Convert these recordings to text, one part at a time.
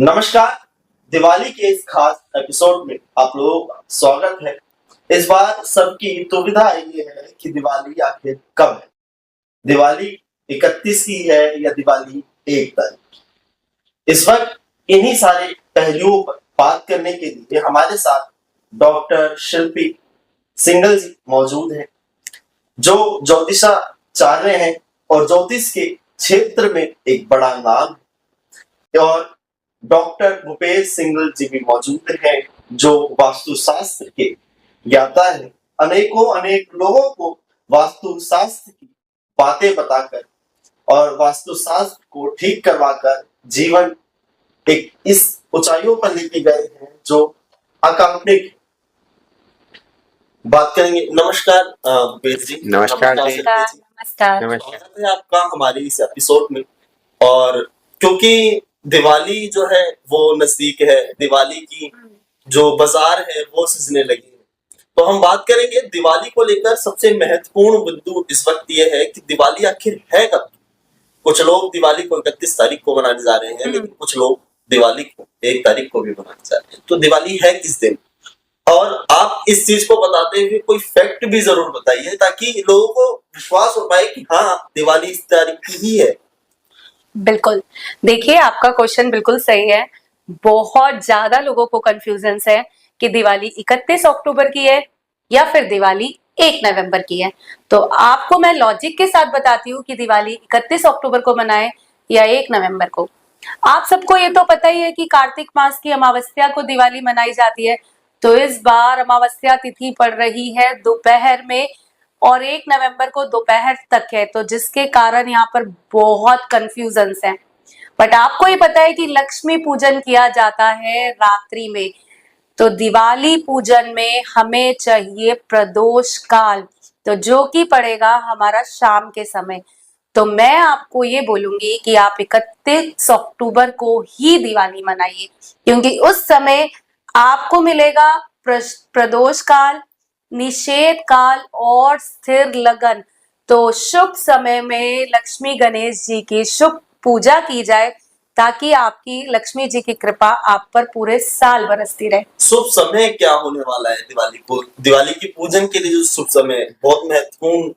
नमस्कार। दिवाली के इस खास एपिसोड में आप लोगों का स्वागत है। इस बार सबकी दुविधा ये है कि दिवाली आखिर कब है। दिवाली 31 की है या दिवाली 1 तारीख की? इस वक्त इन्हीं सारे पहलुओं पर बात करने के लिए हमारे साथ डॉक्टर शिल्पी सिंगल जी मौजूद हैं, जो ज्योतिषाचार्य हैं और ज्योतिष के क्षेत्र में एक बड़ा नाम है। और डॉक्टर भूपेश सिंगल जी भी मौजूद हैं, जो वास्तुशास्त्र के ज्ञाता है। अनेक लोगों को वास्तुशास्त्र की बातें बताकर और वास्तुशास्त्र को ठीक करवाकर जीवन एक इस ऊंचाइयों पर लेके गए हैं जो अकाल्पनिक। बात करेंगे। नमस्कार भूपेश जी। नमस्कार जी। नमस्कार। स्वागत है आपका हमारी इस एपिसोड में। और क्योंकि दिवाली जो है वो नजदीक है, दिवाली की जो बाजार है वो सजने लगी है, तो हम बात करेंगे दिवाली को लेकर। सबसे महत्वपूर्ण बिंदु इस वक्त ये है कि दिवाली आखिर है कब। कुछ लोग दिवाली को 31 तारीख को मनाने जा रहे हैं, लेकिन कुछ लोग दिवाली को 1 तारीख को भी मनाने जा रहे हैं। तो दिवाली है किस दिन? और आप इस चीज को बताते हुए कोई फैक्ट भी जरूर बताइए, ताकि लोगों को विश्वास हो पाए कि हाँ, दिवाली इस तारीख की ही है। बिल्कुल, देखिए आपका क्वेश्चन बिल्कुल सही है। बहुत ज्यादा लोगों को कंफ्यूजन है कि दिवाली 31 अक्टूबर की है या फिर दिवाली 1 नवंबर की है। तो आपको मैं लॉजिक के साथ बताती हूँ कि दिवाली 31 अक्टूबर को मनाएं या 1 नवंबर को। आप सबको ये तो पता ही है कि कार्तिक मास की अमावस्या को दिवाली मनाई जाती है। तो इस बार अमावस्या तिथि पड़ रही है दोपहर में और 1 नवंबर को दोपहर तक है, तो जिसके कारण यहाँ पर बहुत कंफ्यूजन है। बट आपको ये पता है कि लक्ष्मी पूजन किया जाता है रात्रि में, तो दिवाली पूजन में हमें चाहिए प्रदोष काल, तो जो कि पड़ेगा हमारा शाम के समय। तो मैं आपको ये बोलूंगी कि आप 31 अक्टूबर को ही दिवाली मनाइए, क्योंकि उस समय आपको मिलेगा प्रदोष काल, निषेध काल और स्थिर लगन। तो शुभ समय में लक्ष्मी गणेश जी की शुभ पूजा की जाए, ताकि आपकी लक्ष्मी जी की कृपा आप पर पूरे साल बरसती रहे। शुभ समय क्या होने वाला है दिवाली को? दिवाली की पूजन के लिए जो शुभ समय बहुत महत्वपूर्ण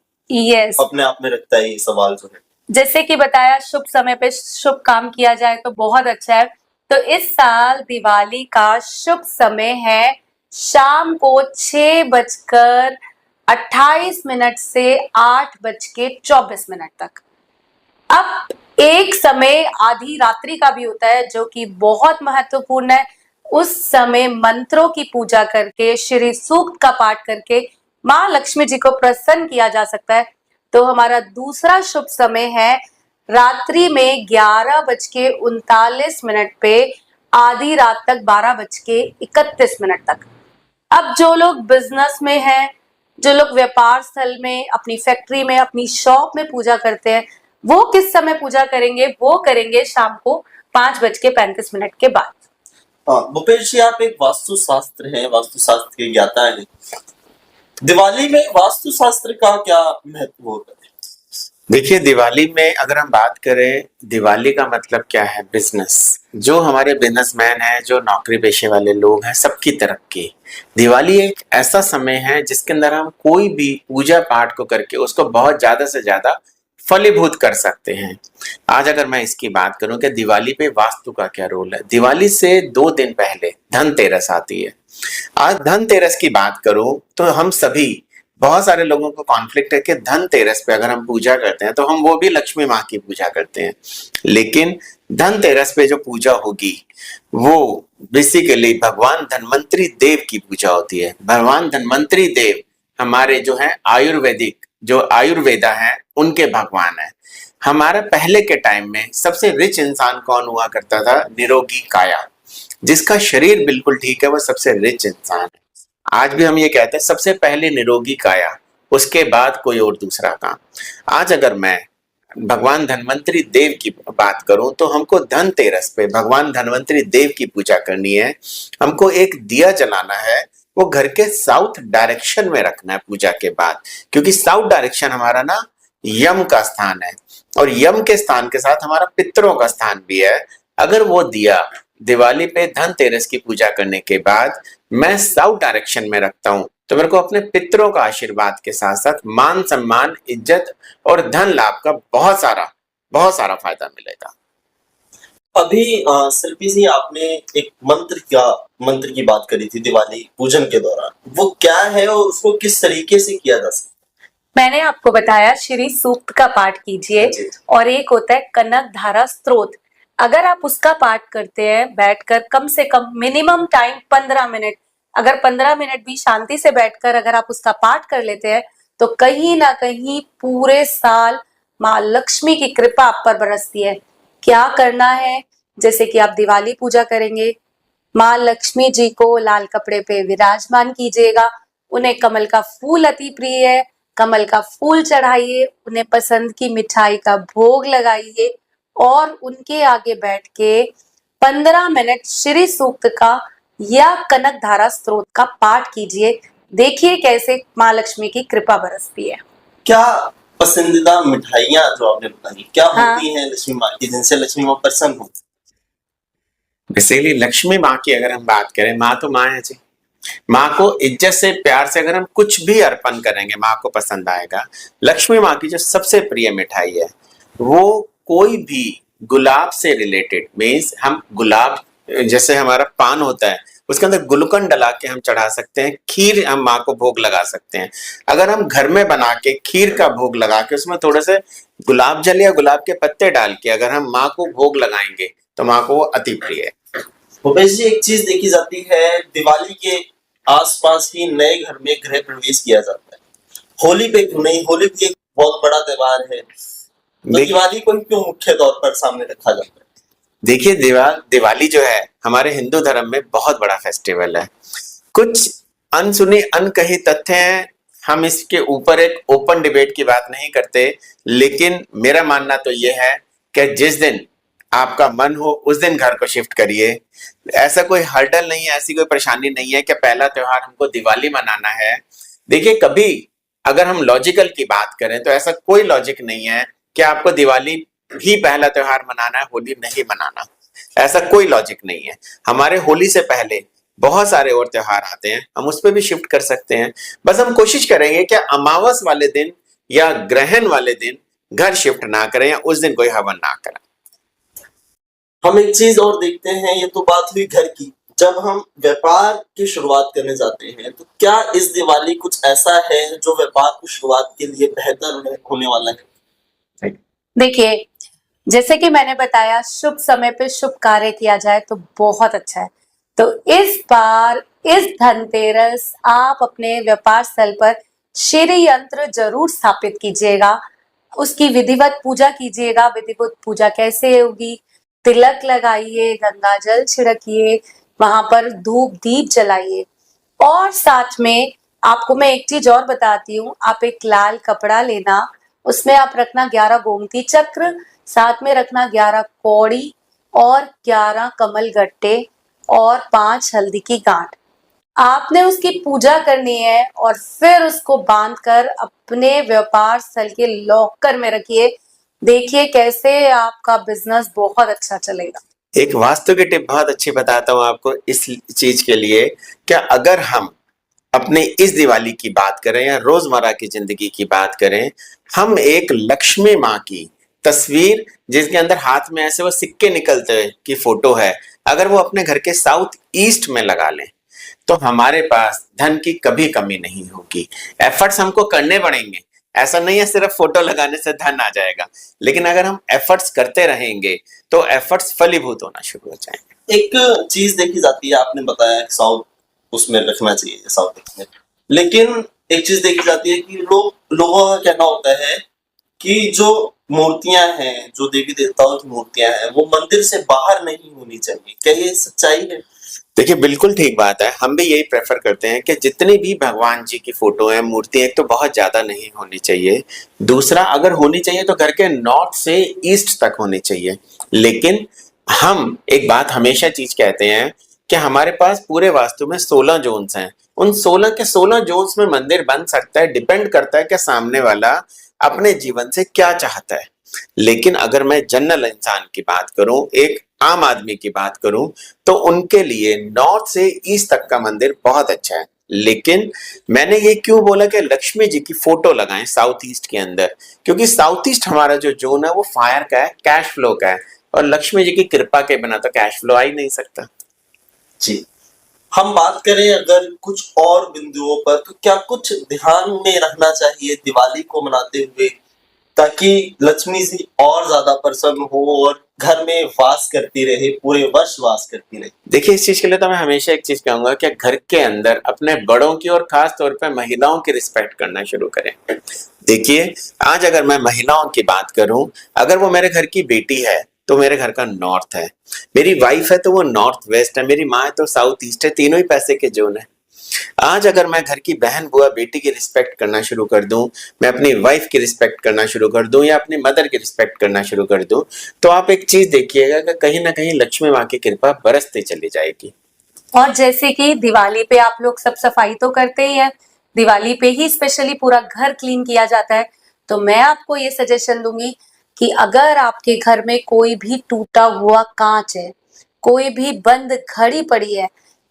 अपने आप में रखता है ये सवाल जो है। जैसे कि बताया, शुभ समय पे शुभ काम किया जाए तो बहुत अच्छा है। तो इस साल दिवाली का शुभ समय है शाम को 6:28 से 8:24 तक। अब एक समय आधी रात्रि का भी होता है, जो कि बहुत महत्वपूर्ण है। उस समय मंत्रों की पूजा करके, श्री सूक्त का पाठ करके माँ लक्ष्मी जी को प्रसन्न किया जा सकता है। तो हमारा दूसरा शुभ समय है रात्रि में 11:39 पे आधी रात तक 12:31 तक। अब जो लोग बिजनेस में हैं, जो लोग व्यापार स्थल में, अपनी फैक्ट्री में, अपनी शॉप में पूजा करते हैं, वो किस समय पूजा करेंगे? वो करेंगे शाम को 5:35 के बाद। भूपेश जी, आप एक वास्तुशास्त्र हैं, वास्तुशास्त्र के ज्ञाता हैं। दिवाली में वास्तुशास्त्र का क्या महत्व होता है? देखिए, दिवाली में अगर हम बात करें, दिवाली का मतलब क्या है? बिजनेस। जो हमारे बिजनेसमैन हैं, जो नौकरी पेशे वाले लोग हैं, सबकी तरक्की। दिवाली एक ऐसा समय है जिसके अंदर हम कोई भी पूजा पाठ को करके उसको बहुत ज्यादा से ज्यादा फलीभूत कर सकते हैं। आज अगर मैं इसकी बात करूं कि दिवाली पे वास्तु का क्या रोल है, दिवाली से 2 दिन पहले धनतेरस आती है। आज धनतेरस की बात करूं तो हम सभी, बहुत सारे लोगों को कॉन्फ्लिक्ट है कि धनतेरस पे अगर हम पूजा करते हैं तो हम वो भी लक्ष्मी माँ की पूजा करते हैं, लेकिन धनतेरस पे जो पूजा होगी वो बेसिकली भगवान धन्वंतरी देव की पूजा होती है। भगवान धन्वंतरी देव हमारे जो है आयुर्वेदिक, जो आयुर्वेदा है उनके भगवान है। हमारा पहले के टाइम में सबसे रिच इंसान कौन हुआ करता था? निरोगी काया, जिसका शरीर बिल्कुल ठीक है, वो सबसे रिच इंसान है। आज भी हम ये कहते हैं सबसे पहले निरोगी काया, उसके बाद कोई और दूसरा काम। आज अगर मैं भगवान धन्वंतरी देव की बात करूं तो हमको धनतेरस पे भगवान धन्वंतरी देव की पूजा करनी है। हमको एक दिया जलाना है, वो घर के साउथ डायरेक्शन में रखना है पूजा के बाद, क्योंकि साउथ डायरेक्शन हमारा ना यम का स्थान है और यम के स्थान के साथ हमारा पितरों का स्थान भी है। अगर वो दिया दिवाली पे धनतेरस की पूजा करने के बाद मैं साउथ डायरेक्शन में रखता हूँ, तो मेरे को अपने पितरों का आशीर्वाद के साथ साथ मान सम्मान, इज्जत और धन लाभ का बहुत सारा फायदा मिलेगा। अभी शिल्पी जी, आपने एक मंत्र की बात करी थी दिवाली पूजन के दौरान, वो क्या है और उसको किस तरीके से किया जा सकता मैंने आपको बताया श्री सूक्त का पाठ कीजिए, जी। और एक होता है कनक धारा स्तोत्र। अगर आप उसका पाठ करते हैं बैठकर, कम से कम मिनिमम टाइम 15 मिनट, अगर 15 मिनट भी शांति से बैठकर अगर आप उसका पाठ कर लेते हैं, तो कहीं ना कहीं पूरे साल माँ लक्ष्मी की कृपा आप पर बरसती है। क्या करना है, जैसे कि आप दिवाली पूजा करेंगे, माँ लक्ष्मी जी को लाल कपड़े पे विराजमान कीजिएगा, उन्हें कमल का फूल अति प्रिय है, कमल का फूल चढ़ाइए, उन्हें पसंद की मिठाई का भोग लगाइए और उनके आगे बैठ के 15 मिनट श्री सूक्त का या कनक धारा स्तोत्र का पाठ कीजिए। देखिए कैसे माँ लक्ष्मी की कृपा बरसती है। क्या पसंदीदा मिठाइयाँ जो आपने बताई क्या हाँ। होती हैं लक्ष्मी माँ की, जिनसे लक्ष्मी माँ प्रसन्न हो? बेसिकली लक्ष्मी माँ की अगर हम बात करें, माँ तो माँ है जी। माँ को इज्जत से, प्यार से अगर हम कुछ भी अर्पण करेंगे, माँ को पसंद आएगा। लक्ष्मी माँ की जो सबसे प्रिय मिठाई है वो कोई भी गुलाब से रिलेटेड, मीन्स हम गुलाब, जैसे हमारा पान होता है उसके अंदर गुलकंद डला के हम चढ़ा सकते हैं, खीर हम माँ को भोग लगा सकते हैं। अगर हम घर में बना के खीर का भोग लगा के उसमें थोड़े से गुलाब जल या गुलाब के पत्ते डाल के अगर हम माँ को भोग लगाएंगे तो माँ को वो अति प्रिय है। भूपेश जी, एक चीज देखी जाती है, दिवाली के आसपास ही नए घर में गृह प्रवेश किया जाता है। होली पे क्यों नहीं? होली भी एक बहुत बड़ा त्योहार है, तो दिवाली को क्यों मुख्य तौर पर सामने रखा जाता है? देखिए, दिवाली जो है हमारे हिंदू धर्म में बहुत बड़ा फेस्टिवल है। कुछ अनसुनी अनकही तथ्य हैं, हम इसके ऊपर एक ओपन डिबेट की बात नहीं करते, लेकिन मेरा मानना तो ये है कि जिस दिन आपका मन हो उस दिन घर को शिफ्ट करिए। ऐसा कोई हर्डल नहीं है, ऐसी कोई परेशानी नहीं है कि पहला त्योहार हमको दिवाली मनाना है। देखिए, कभी अगर हम लॉजिकल की बात करें तो ऐसा कोई लॉजिक नहीं है कि आपको दिवाली ही पहला त्योहार मनाना है, होली नहीं मनाना। ऐसा कोई लॉजिक नहीं है। हमारे होली से पहले बहुत सारे और त्योहार आते हैं, हम उस पर भी शिफ्ट कर सकते हैं। बस हम कोशिश करेंगे कि अमावस वाले दिन या ग्रहण वाले दिन घर शिफ्ट ना करें या उस दिन कोई हवन ना करें। हम एक चीज और देखते हैं, ये तो बात हुई घर की। जब हम व्यापार की शुरुआत करने जाते हैं तो क्या इस दिवाली कुछ ऐसा है जो व्यापार की शुरुआत के लिए बेहतर होने वाला है? देखिए, जैसे कि मैंने बताया, शुभ समय पे शुभ कार्य किया जाए तो बहुत अच्छा है। तो इस बार इस धनतेरस आप अपने व्यापार स्थल पर श्री यंत्र जरूर स्थापित कीजिएगा, उसकी विधिवत पूजा कीजिएगा। विधिवत पूजा कैसे होगी? तिलक लगाइए, गंगा जल छिड़किए, वहां पर धूप दीप जलाइए, और साथ में आपको मैं एक चीज और बताती हूँ। आप एक लाल कपड़ा लेना, उसमें आप रखना 11 गोमती चक्र, साथ में रखना 11 कौड़ी और 11 कमल गट्टे और 5 हल्दी की गांठ। आपने उसकी पूजा करनी है और फिर उसको बांधकर अपने व्यापार स्थल के लॉकर में रखिए। देखिए कैसे आपका बिजनेस बहुत अच्छा चलेगा। एक वास्तु की टिप बहुत अच्छी बताता हूँ आपको इस चीज के लिए। क्या अगर हम अपने इस दिवाली की बात करें या रोजमर्रा की जिंदगी की बात करें, हम एक लक्ष्मी माँ की तस्वीर जिसके अंदर हाथ में ऐसे वो सिक्के निकलते हुए की फोटो है, अगर वो अपने घर के साउथ ईस्ट में लगा लें तो हमारे पास धन की कभी कमी नहीं होगी। एफर्ट्स हमको करने पड़ेंगे, ऐसा नहीं है सिर्फ फोटो लगाने से धन आ जाएगा, लेकिन अगर हम एफर्ट्स करते रहेंगे तो एफर्ट्स फलीभूत होना शुरू हो जाएंगे। एक चीज देखी जाती है, आपने बताया साउथ उसमें रखना चाहिए, साउथ में, लेकिन एक चीज देखी जाती है कि लोगों का कहना होता है कि जो मूर्तियां हैं, जो देवी देवताओं की मूर्तियां हैं, वो मंदिर से बाहर नहीं होनी चाहिए। क्या ये सच्चाई है? देखिए, बिल्कुल ठीक बात है। हम भी यही प्रेफर करते हैं कि जितनी भी भगवान जी की फोटो है, मूर्तियां, एक तो बहुत ज्यादा नहीं होनी चाहिए, दूसरा अगर होनी चाहिए तो घर के नॉर्थ से ईस्ट तक होनी चाहिए। लेकिन हम एक बात हमेशा चीज कहते हैं कि हमारे पास पूरे वास्तु में 16 जोन्स हैं, उन 16 के 16 जोन्स में मंदिर बन सकता है। डिपेंड करता है कि सामने वाला अपने जीवन से क्या चाहता है। लेकिन अगर मैं जनरल इंसान की बात करूं, एक आम आदमी की बात करूं तो उनके लिए नॉर्थ से ईस्ट तक का मंदिर बहुत अच्छा है। लेकिन मैंने ये क्यों बोला कि लक्ष्मी जी की फोटो लगाएं साउथ ईस्ट के अंदर, क्योंकि साउथ ईस्ट हमारा जो जोन है वो फायर का है, कैश फ्लो का है, और लक्ष्मी जी की कृपा के बिना तो कैश फ्लो आ ही नहीं सकता। जी, हम बात करें अगर कुछ और बिंदुओं पर, तो क्या कुछ ध्यान में रखना चाहिए दिवाली को मनाते हुए ताकि लक्ष्मी जी और ज्यादा प्रसन्न हो और घर में वास करती रहे, पूरे वर्ष वास करती रहे? देखिए, इस चीज के लिए तो मैं हमेशा एक चीज कहूंगा कि घर के अंदर अपने बड़ों की और खास तौर पे महिलाओं की रिस्पेक्ट करना शुरू करें। देखिए, आज अगर मैं महिलाओं की बात करूं, अगर वो मेरे घर की बेटी है तो मेरे घर का नॉर्थ है, मेरी वाइफ है तो वो नॉर्थ वेस्ट है, मेरी माँ है तो साउथ ईस्ट है, तीनों ही पैसे के जोन है। आज अगर मैं घर की बहन बुआ बेटी की रिस्पेक्ट करना शुरू कर दूं, मैं अपनी वाइफ की रिस्पेक्ट करना शुरू कर दूं या अपनी मदर की रिस्पेक्ट करना शुरू कर दूं, तो आप एक चीज देखिएगा कि कहीं ना कहीं लक्ष्मी माँ की कृपा बरसती चली जाएगी। और जैसे कि दिवाली पे आप लोग सब सफाई तो करते ही हैं, दिवाली पे ही स्पेशली पूरा घर क्लीन किया जाता है, तो मैं आपको ये सजेशन दूंगी कि अगर आपके घर में कोई भी टूटा हुआ कांच है, कोई भी बंद घड़ी पड़ी है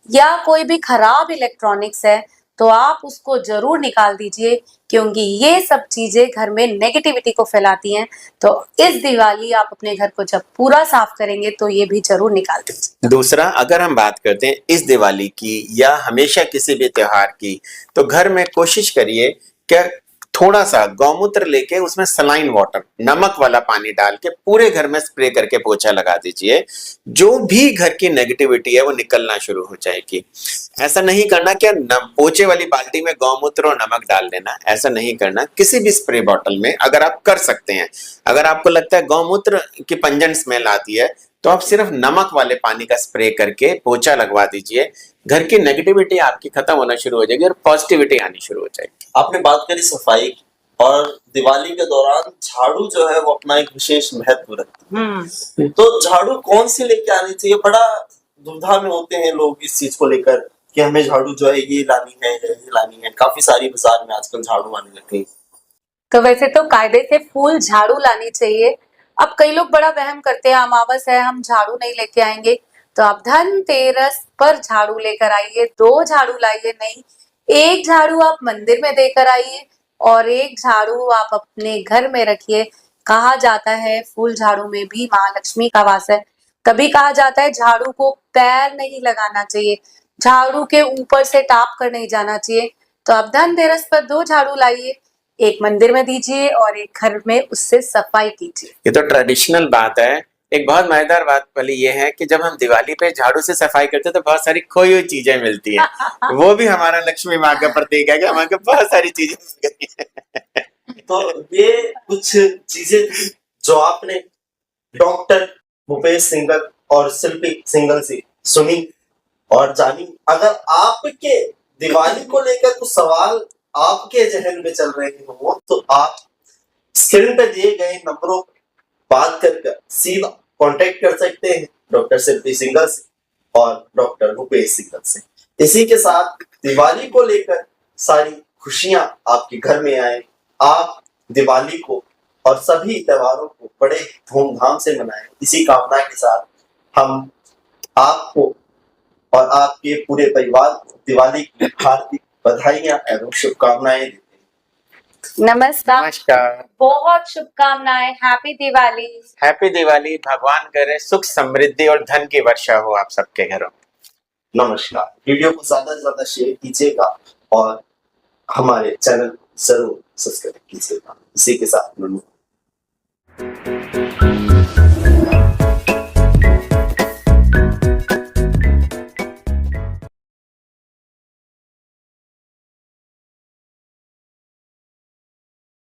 या कोई भी खराब इलेक्ट्रॉनिक्स है, तो आप उसको जरूर निकाल दीजिए, क्योंकि ये सब चीजें घर में नेगेटिविटी को फैलाती हैं। तो इस दिवाली आप अपने घर को जब पूरा साफ करेंगे तो ये भी जरूर निकाल दीजिए। दूसरा, अगर हम बात करते हैं इस दिवाली की या हमेशा किसी भी त्योहार की, तो घर में कोशिश करिए कि थोड़ा सा गौमूत्र लेके उसमें सलाइन वाटर, नमक वाला पानी डाल के पूरे घर में स्प्रे करके पोछा लगा दीजिए। जो भी घर की नेगेटिविटी है वो निकलना शुरू हो जाएगी। ऐसा नहीं करना कि पोछे वाली बाल्टी में गौमूत्र और नमक डाल देना, ऐसा नहीं करना। किसी भी स्प्रे बॉटल में अगर आप कर सकते हैं, अगर आपको लगता है गौमूत्र की पंजन स्मेल आती है, तो आप सिर्फ नमक वाले पानी का स्प्रे करके पोछा लगवा दीजिए। घर की नेगेटिविटी आपकी खत्म होना शुरू हो जाएगी और पॉजिटिविटी आनी शुरू हो जाएगी। आपने बात करी सफाई की, और दिवाली के दौरान झाड़ू जो है वो अपना एक विशेष महत्व रखती है। तो झाड़ू कौन सी लेके आनी चाहिए? बड़ा दुविधा में होते हैं लोग इस चीज को लेकर कि हमें झाड़ू जो है ये लानी है, ये लानी है। काफी सारी बाजार में आजकल झाड़ू आने लग गई। तो वैसे तो कायदे से फुल झाड़ू लानी चाहिए। अब कई लोग बड़ा वहम करते हैं, अमावस है हम झाड़ू नहीं लेके आएंगे, तो आप धनतेरस पर झाड़ू लेकर आइए, 2 झाड़ू लाइए नहीं, 1 झाड़ू आप मंदिर में देकर आइए और 1 झाड़ू आप अपने घर में रखिए। कहा जाता है फूल झाड़ू में भी महालक्ष्मी का वास है। कभी कहा जाता है झाड़ू को पैर नहीं लगाना चाहिए, झाड़ू के ऊपर से टाप कर नहीं जाना चाहिए। तो आप धनतेरस पर 2 झाड़ू लाइए, 1 मंदिर में दीजिए और 1 घर में उससे सफाई कीजिए। ये तो ट्रेडिशनल बात है। एक बहुत मजेदार बात वाली ये है कि जब हम दिवाली पे झाड़ू से सफाई करते हैं तो बहुत सारी खोई हुई चीजें मिलती है। वो भी हमारा लक्ष्मी माँ का प्रतीक है कि हमारे बहुत सारी चीजें मिल गई हैं। तो ये कुछ चीजें थी जो आपने डॉक्टर भूपेश सिंघल और शिल्पी सिंघल से सुनी और जानी। अगर आपके दिवाली को लेकर कुछ सवाल आपके जहन में चल रहे हो तो आप स्क्रीन पे दिए गए नंबरों पर बात कर सीधा कांटेक्ट कर सकते हैं डॉक्टर शिल्पी सिंघल से और डॉक्टर भूपेश सिंघल से। इसी के साथ दिवाली को लेकर सारी खुशियां आपके घर में आए, आप दिवाली को और सभी त्योहारों को बड़े धूमधाम से मनाएं। इसी कामना के साथ हम आपको और आपके पूरे परिवार को दिवाली की हार्दिक बधाइयां एवं शुभकामनाएं देते हैं। नमस्कार, नमस्कार, बहुत शुभकामनाएं, हैप्पी दिवाली। हैप्पी दिवाली। भगवान करे सुख समृद्धि और धन की वर्षा हो आप सबके घरों में। नमस्कार। वीडियो को ज्यादा से ज्यादा शेयर कीजिएगा और हमारे चैनल को जरूर सब्सक्राइब कीजिएगा। इसी के साथ